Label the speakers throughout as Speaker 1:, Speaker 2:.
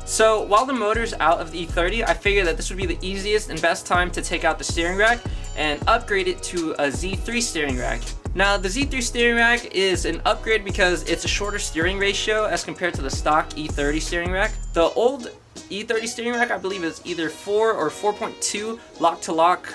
Speaker 1: So while the motor's out of the E30, I figured that this would be the easiest and best time to take out the steering rack and upgrade it to a Z3 steering rack. Now the Z3 steering rack is an upgrade because it's a shorter steering ratio as compared to the stock E30 steering rack. The old E30 steering rack, I believe, is either 4 or 4.2 lock-to-lock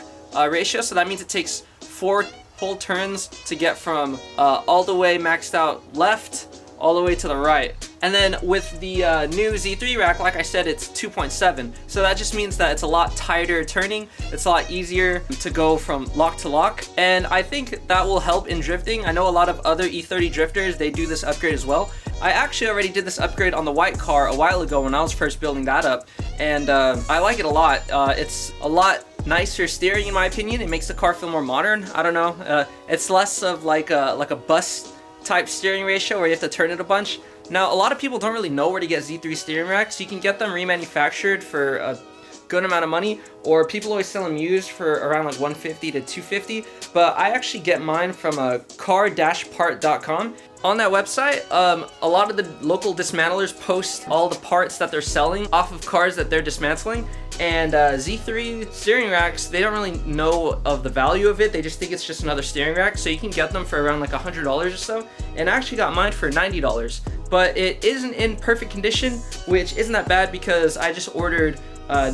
Speaker 1: ratio, so that means it takes 4 whole turns to get from all the way maxed out left all the way to the right. And then with the new Z3 rack, like I said, it's 2.7. So that just means that it's a lot tighter turning. It's a lot easier to go from lock to lock. And I think that will help in drifting. I know a lot of other E30 drifters, they do this upgrade as well. I actually already did this upgrade on the white car a while ago when I was first building that up. And I like it a lot. It's a lot nicer steering in my opinion. It makes the car feel more modern. I don't know. It's less of like a bus type steering ratio where you have to turn it a bunch. Now, a lot of people don't really know where to get Z3 steering racks. You can get them remanufactured for a good amount of money, or people always sell them used for around like $150 to $250. But I actually get mine from car-part.com. On that website, a lot of the local dismantlers post all the parts that they're selling off of cars that they're dismantling. And Z3 steering racks, they don't really know of the value of it. They just think it's just another steering rack. So you can get them for around like $100 or so. And I actually got mine for $90. But it isn't in perfect condition, which isn't that bad because I just ordered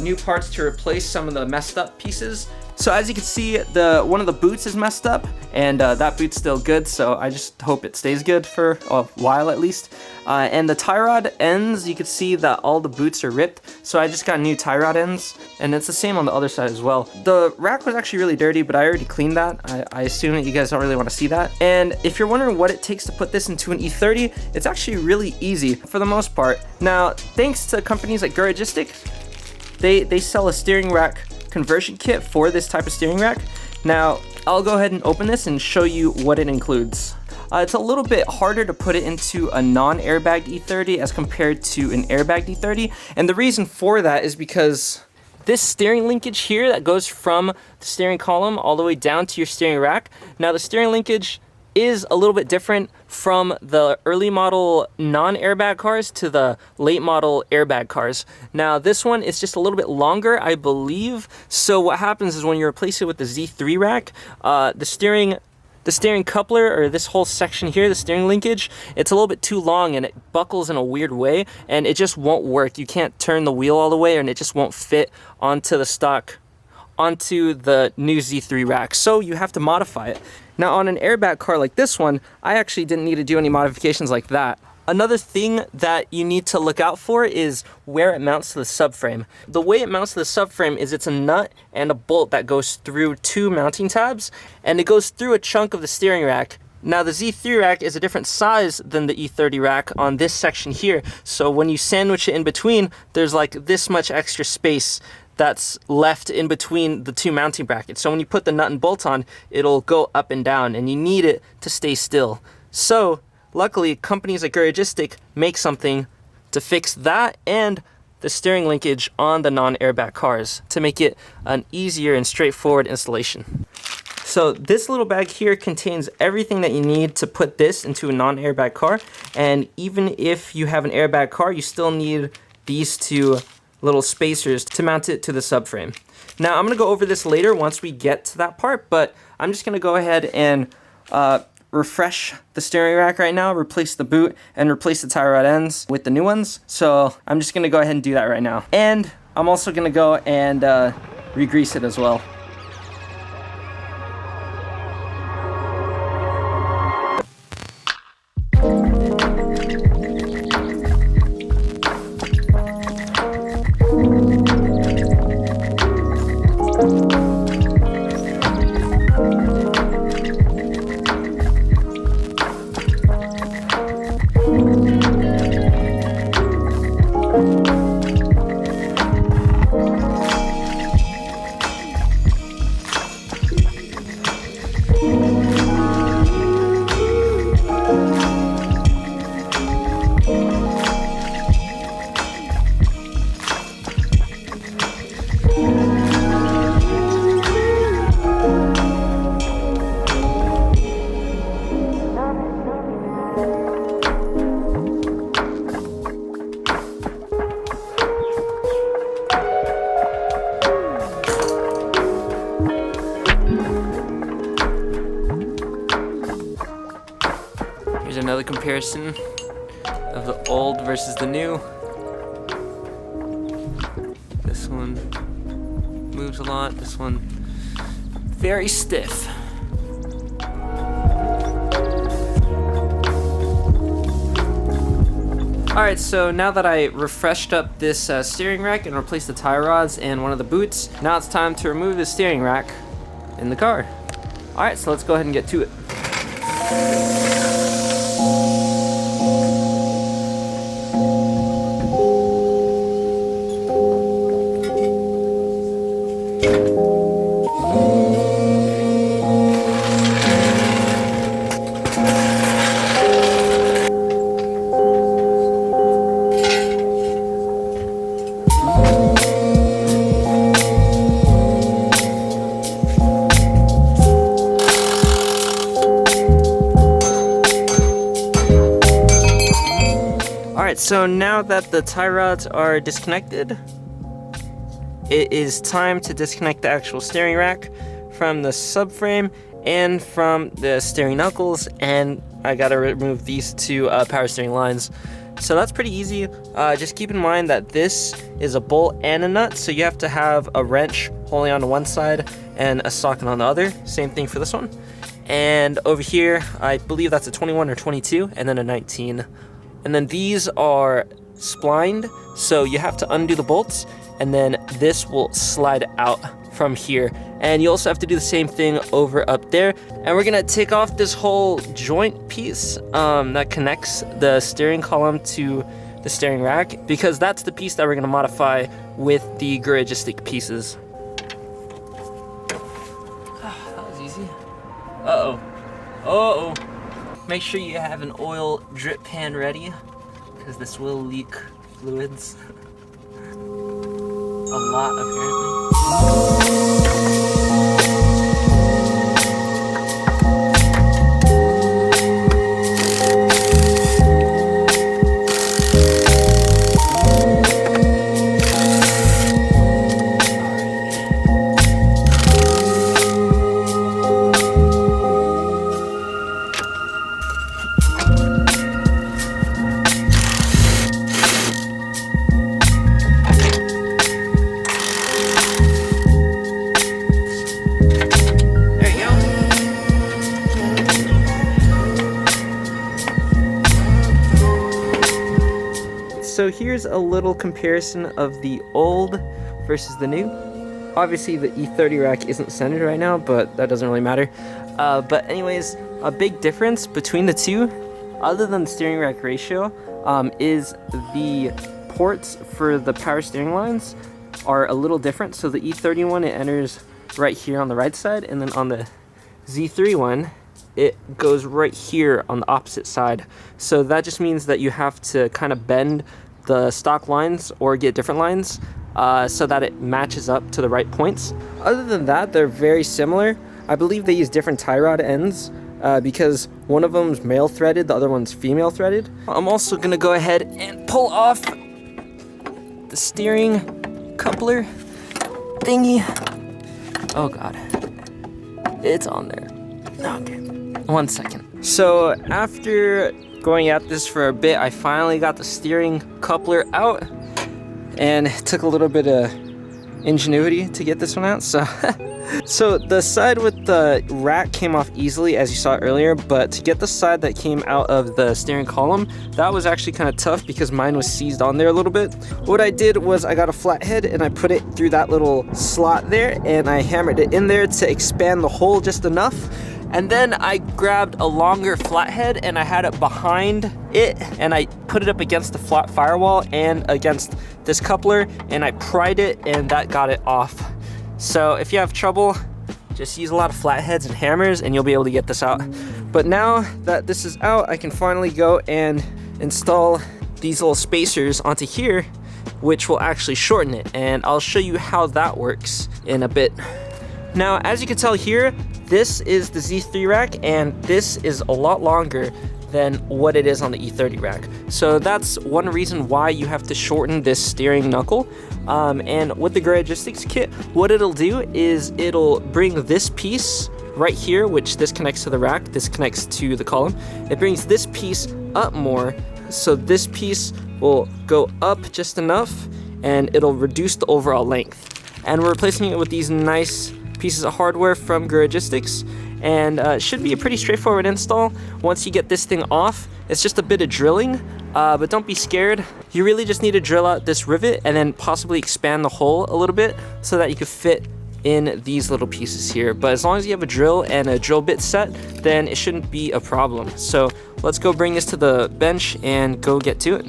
Speaker 1: new parts to replace some of the messed up pieces. So as you can see, one of the boots is messed up, and that boot's still good, so I just hope it stays good for a while at least. And the tie rod ends, you can see that all the boots are ripped, so I just got new tie rod ends, and it's the same on the other side as well. The rack was actually really dirty, but I already cleaned that. I assume that you guys don't really want to see that. And if you're wondering what it takes to put this into an E30, it's actually really easy for the most part. Now, thanks to companies like Garagistic, they sell a steering rack conversion kit for this type of steering rack. Now, I'll go ahead and open this and show you what it includes. It's a little bit harder to put it into a non-airbag E30 as compared to an airbag E30, and the reason for that is because this steering linkage here that goes from the steering column all the way down to your steering rack. Now, the steering linkage is a little bit different from the early model non-airbag cars to the late model airbag cars. Now this one is just a little bit longer, I believe. So what happens is when you replace it with the Z3 rack, the steering coupler, or this whole section here, the steering linkage, it's a little bit too long and it buckles in a weird way and it just won't work. You can't turn the wheel all the way and it just won't fit onto the new Z3 rack. So you have to modify it. Now on an airbag car like this one, I actually didn't need to do any modifications like that. Another thing that you need to look out for is where it mounts to the subframe. The way it mounts to the subframe is it's a nut and a bolt that goes through 2 mounting tabs, and it goes through a chunk of the steering rack. Now the Z3 rack is a different size than the E30 rack on this section here, so when you sandwich it in between, there's like this much extra space that's left in between the 2 mounting brackets. So when you put the nut and bolt on, it'll go up and down, and you need it to stay still. So luckily, companies like Garagistic make something to fix that and the steering linkage on the non-airbag cars to make it an easier and straightforward installation. So this little bag here contains everything that you need to put this into a non-airbag car. And even if you have an airbag car, you still need these 2 little spacers to mount it to the subframe. Now I'm gonna go over this later once we get to that part, but I'm just gonna go ahead and refresh the steering rack right now, replace the boot, and replace the tie rod ends with the new ones. So I'm just gonna go ahead and do that right now. And I'm also gonna go and re-grease it as well. comparison of the old versus the new. This one moves a lot, this one very stiff. Alright, so now that I refreshed up this steering rack and replaced the tie rods and one of the boots, now it's time to remove the steering rack in the car. Alright, so let's go ahead and get to it. Alright, so now that the tie rods are disconnected, it is time to disconnect the actual steering rack from the subframe and from the steering knuckles, and I gotta remove these two power steering lines. So that's pretty easy. Just keep in mind that this is a bolt and a nut, so you have to have a wrench holding on to one side and a socket on the other. Same thing for this one. And over here, I believe that's a 21 or 22, and then a 19. And then these are splined, so you have to undo the bolts, and then this will slide out from here. And you also have to do the same thing over up there. And we're gonna take off this whole joint piece that connects the steering column to the steering rack, because that's the piece that we're gonna modify with the Garagistic pieces. That was easy. Uh-oh. Uh-oh. Make sure you have an oil drip pan ready, because this will leak fluids. A lot, apparently. So here's a little comparison of the old versus the new. Obviously the E30 rack isn't centered right now, but that doesn't really matter. But anyways, a big difference between the two, other than the steering rack ratio, is the ports for the power steering lines are a little different. So the E30 one, it enters right here on the right side, and then on the Z3 one, it goes right here on the opposite side. So that just means that you have to kind of bend the stock lines or get different lines so that it matches up to the right points. Other than that, they're very similar. I believe they use different tie rod ends because one of them's male threaded, the other one's female threaded. I'm also gonna go ahead and pull off the steering coupler thingy. Oh God, it's on there. Okay, 1 second. So after going at this for a bit, I finally got the steering coupler out, and it took a little bit of ingenuity to get this one out. So the side with the rack came off easily, as you saw earlier, but to get the side that came out of the steering column, that was actually kind of tough because mine was seized on there a little bit. What I did was I got a flathead and I put it through that little slot there, and I hammered it in there to expand the hole just enough. And then I grabbed a longer flathead and I had it behind it, and I put it up against the flat firewall and against this coupler, and I pried it, and that got it off. So if you have trouble, just use a lot of flatheads and hammers and you'll be able to get this out. But now that this is out, I can finally go and install these little spacers onto here, which will actually shorten it, and I'll show you how that works in a bit. Now, as you can tell here, this is the Z3 rack, and this is a lot longer than what it is on the E30 rack. So that's one reason why you have to shorten this steering knuckle. And with the Garagistics kit, what it'll do is it'll bring this piece right here, which this connects to the rack, this connects to the column. It brings this piece up more, so this piece will go up just enough and it'll reduce the overall length. And we're replacing it with these nice pieces of hardware from Garagistics, and it should be a pretty straightforward install. Once you get this thing off, it's just a bit of drilling, but don't be scared. You really just need to drill out this rivet and then possibly expand the hole a little bit so that you can fit in these little pieces here. But as long as you have a drill and a drill bit set, then it shouldn't be a problem. So let's go bring this to the bench and go get to it.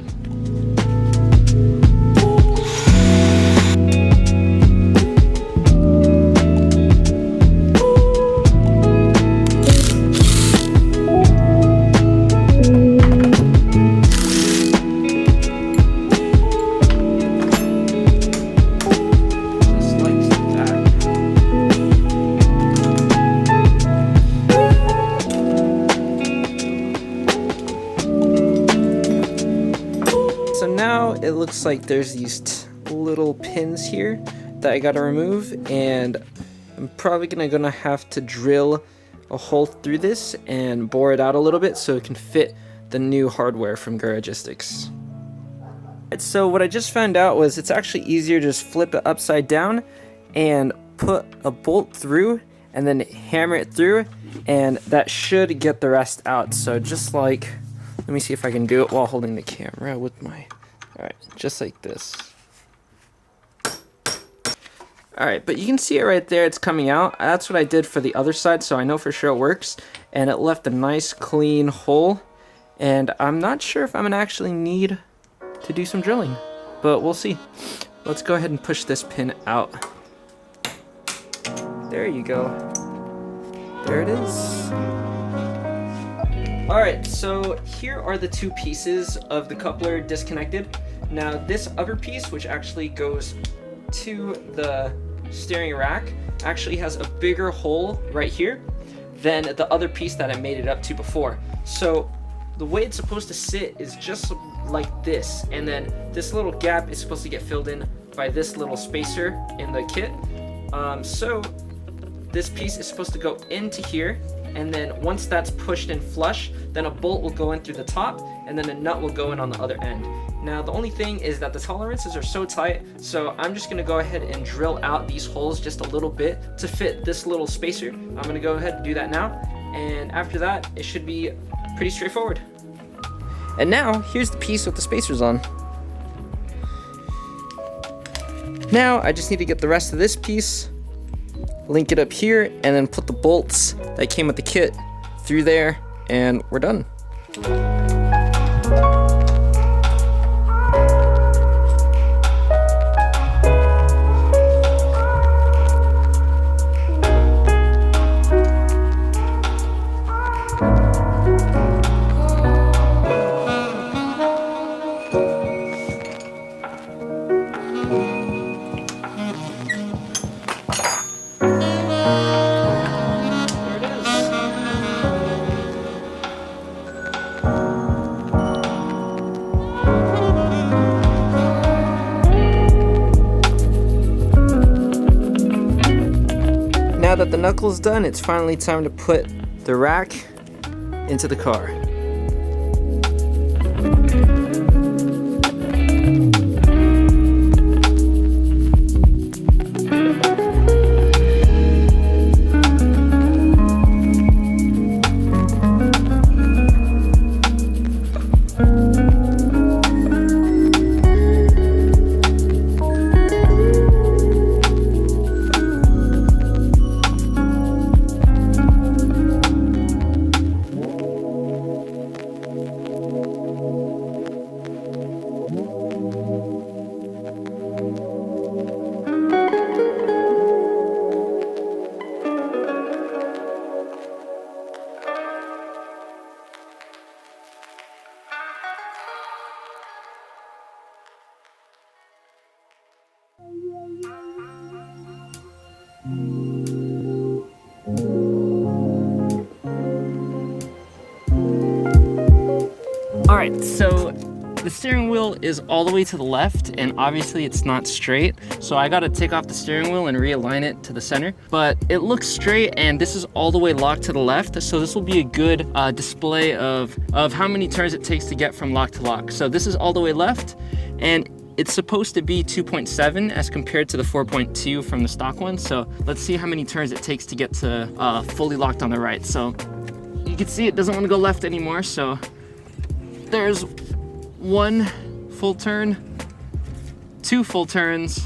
Speaker 1: So now it looks like there's these little pins here that I gotta remove, and I'm probably gonna have to drill a hole through this and bore it out a little bit so it can fit the new hardware from Garagistics. So what I just found out was it's actually easier to just flip it upside down and put a bolt through and then hammer it through, and that should get the rest out. So just like, let me see if I can do it while holding the camera with my, alright, just like this. Alright, but you can see it right there, it's coming out. That's what I did for the other side, so I know for sure it works. And it left a nice clean hole. And I'm not sure if I'm gonna actually need to do some drilling, but we'll see. Let's go ahead and push this pin out. There you go. There it is. Alright, so here are the two pieces of the coupler disconnected. Now this upper piece, which actually goes to the steering rack, actually has a bigger hole right here than the other piece that I made it up to before. So the way it's supposed to sit is just like this, and then this little gap is supposed to get filled in by this little spacer in the kit. So this piece is supposed to go into here, and then once that's pushed in flush, then a bolt will go in through the top, and then a nut will go in on the other end. Now the only thing is that the tolerances are so tight, so I'm just gonna go ahead and drill out these holes just a little bit to fit this little spacer. I'm gonna go ahead and do that now, and after that it should be pretty straightforward. And now here's the piece with the spacers on. Now I just need to get the rest of this piece, link it up here, and then put the bolts that came with the kit through there, and we're done. Now that the knuckle's done, it's finally time to put the rack into the car. Alright, so the steering wheel is all the way to the left, and obviously it's not straight. So I gotta take off the steering wheel and realign it to the center. But it looks straight, and this is all the way locked to the left. So this will be a good display of how many turns it takes to get from lock to lock. So this is all the way left, and it's supposed to be 2.7 as compared to the 4.2 from the stock one. So let's see how many turns it takes to get to fully locked on the right. So you can see it doesn't want to go left anymore. So there's 1 full turn, 2 full turns,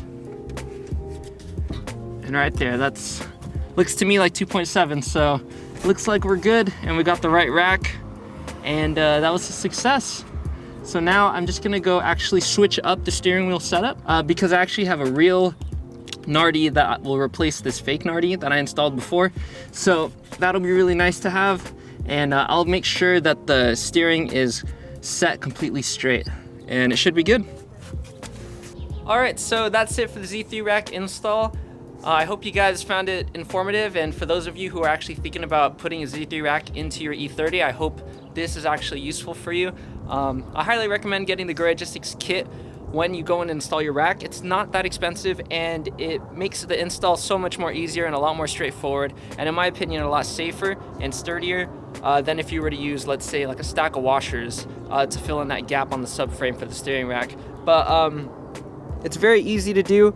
Speaker 1: and right there, that's looks to me like 2.7. So looks like we're good, and we got the right rack, and that was a success. So now I'm just gonna go actually switch up the steering wheel setup because I actually have a real Nardi that will replace this fake Nardi that I installed before. So that'll be really nice to have, and I'll make sure that the steering is set completely straight, and it should be good. All right, so that's it for the Z3 rack install. I hope you guys found it informative, and for those of you who are actually thinking about putting a Z3 rack into your E30, I hope this is actually useful for you. I highly recommend getting the Garagistic kit when you go and install your rack. It's not that expensive, and it makes the install so much more easier and a lot more straightforward, and in my opinion a lot safer and sturdier than if you were to use, let's say, like a stack of washers to fill in that gap on the subframe for the steering rack. But it's very easy to do.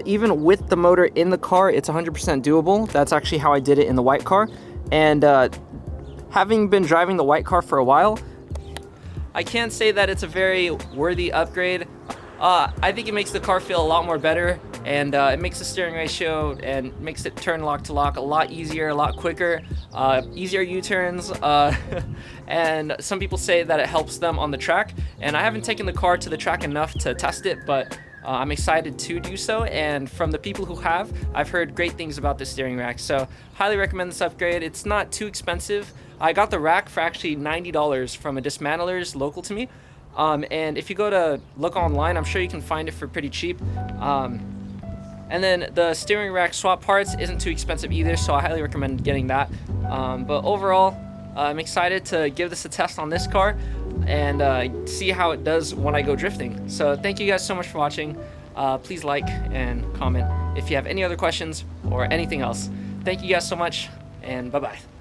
Speaker 1: Even with the motor in the car, it's 100% doable. That's actually how I did it in the white car, and having been driving the white car for a while, I can say that it's a very worthy upgrade. I think it makes the car feel a lot more better, and it makes the steering ratio and makes it turn lock to lock a lot easier, a lot quicker, easier U-turns, and some people say that it helps them on the track, and I haven't taken the car to the track enough to test it, but I'm excited to do so, and from the people who have, I've heard great things about this steering rack, so highly recommend this upgrade. It's not too expensive. I got the rack for actually $90 from a dismantler's local to me, and if you go to look online, I'm sure you can find it for pretty cheap. And then the steering rack swap parts isn't too expensive either, so I highly recommend getting that. But overall, I'm excited to give this a test on this car and see how it does when I go drifting. So thank you guys so much for watching. Please like and comment if you have any other questions or anything else. Thank you guys so much, and bye-bye.